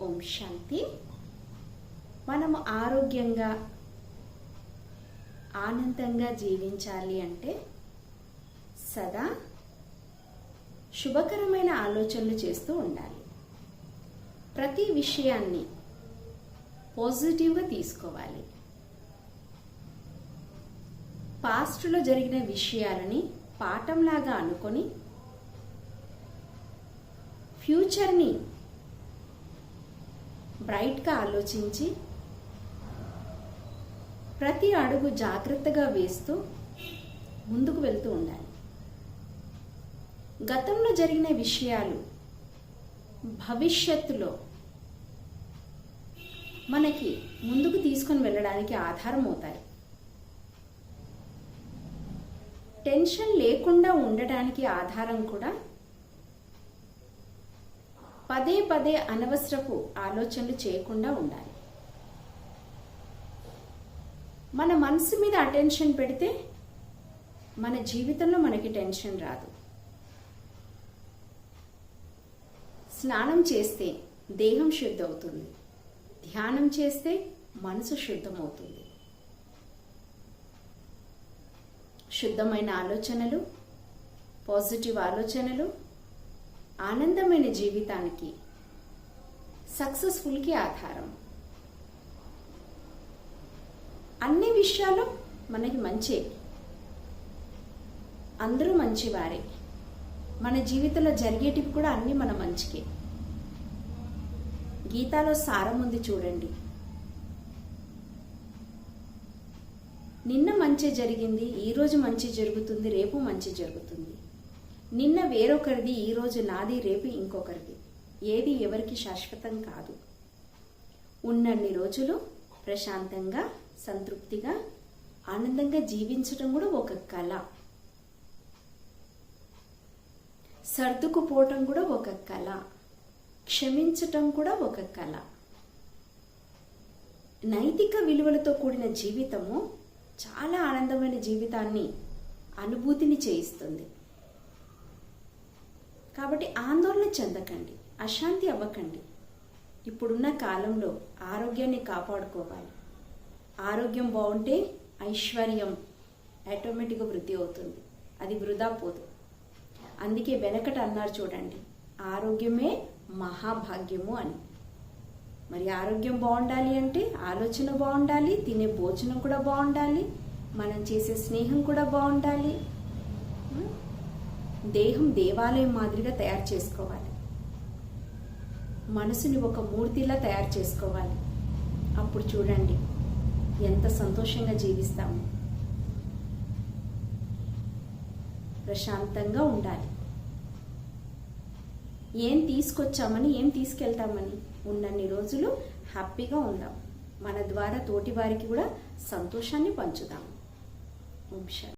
ఓం శాంతి. మనము ఆరోగ్యంగా ఆనందంగా జీవించాలి అంటే సదా శుభకరమైన ఆలోచనలు చేస్తూ ఉండాలి. ప్రతి విషయాన్ని పాజిటివ్గా తీసుకోవాలి. పాస్ట్లో జరిగిన విషయాలని పాఠంలాగా అనుకొని ఫ్యూచర్ని బ్రైట్గా ఆలోచించి ప్రతి అడుగు జాగ్రత్తగా వేస్తూ ముందుకు వెళ్తూ ఉండాలి. గతంలో జరిగిన విషయాలు భవిష్యత్తులో మనకి ముందుకు తీసుకొని వెళ్ళడానికి ఆధారం అవుతాయి. టెన్షన్ లేకుండా ఉండడానికి ఆధారం కూడా పదే పదే అనవసరపు ఆలోచనలు చేయకుండా ఉండాలి. మన మనసు మీద అటెన్షన్ పెడితే మన జీవితంలో మనకి టెన్షన్ రాదు. స్నానం చేస్తే దేహం శుద్ధమవుతుంది, ధ్యానం చేస్తే మనసు శుద్ధమవుతుంది. శుద్ధమైన ఆలోచనలు, పాజిటివ్ ఆలోచనలు ఆనందమైన జీవితానికి, సక్సెస్ఫుల్కి ఆధారం. అన్ని విషయాలు మనకి మంచే, అందరూ మంచివారే. మన జీవితంలో జరిగేటివి కూడా అన్నీ మన మంచికే. గీతాలో సారం ఉంది చూడండి. నిన్న మంచి జరిగింది, ఈరోజు మంచి జరుగుతుంది, రేపు మంచి జరుగుతుంది. నిన్న వేరొకరిది, ఈరోజు నాది, రేపు ఇంకొకరిది. ఏది ఎవరికి శాశ్వతం కాదు. ఉన్నన్ని రోజులు ప్రశాంతంగా, సంతృప్తిగా, ఆనందంగా జీవించడం కూడా ఒక కళ. సర్దుకుపోవటం కూడా ఒక కళ. క్షమించటం కూడా ఒక కళ. నైతిక విలువలతో కూడిన జీవితము చాలా ఆనందమైన జీవితాన్ని, అనుభూతిని చేయిస్తుంది. కాబట్టి ఆందోళన చెందకండి, అశాంతి అవ్వకండి. ఇప్పుడున్న కాలంలో ఆరోగ్యాన్ని కాపాడుకోవాలి. ఆరోగ్యం బాగుంటే ఐశ్వర్యం ఆటోమేటిక్గా వృద్ధి అవుతుంది, అది వృధా పోదు. అందుకే వెనకట అన్నారు చూడండి, ఆరోగ్యమే మహాభాగ్యము అని. మరి ఆరోగ్యం బాగుండాలి అంటే ఆలోచన బాగుండాలి, తినే భోజనం కూడా బాగుండాలి, మనం చేసే స్నేహం కూడా బాగుండాలి. దేహం దేవాలయం మాదిరిగా తయారు చేసుకోవాలి. మనసుని ఒక మూర్తిలా తయారు చేసుకోవాలి. అప్పుడు చూడండి ఎంత సంతోషంగా జీవిస్తాము. ప్రశాంతంగా ఉండాలి. ఏం తీసుకొచ్చామని, ఏం తీసుకెళ్తామని ఉన్నన్ని రోజులు హ్యాపీగా ఉందాం. మన ద్వారా తోటి వారికి కూడా సంతోషాన్ని పంచుదాం. ఓం శాంతి.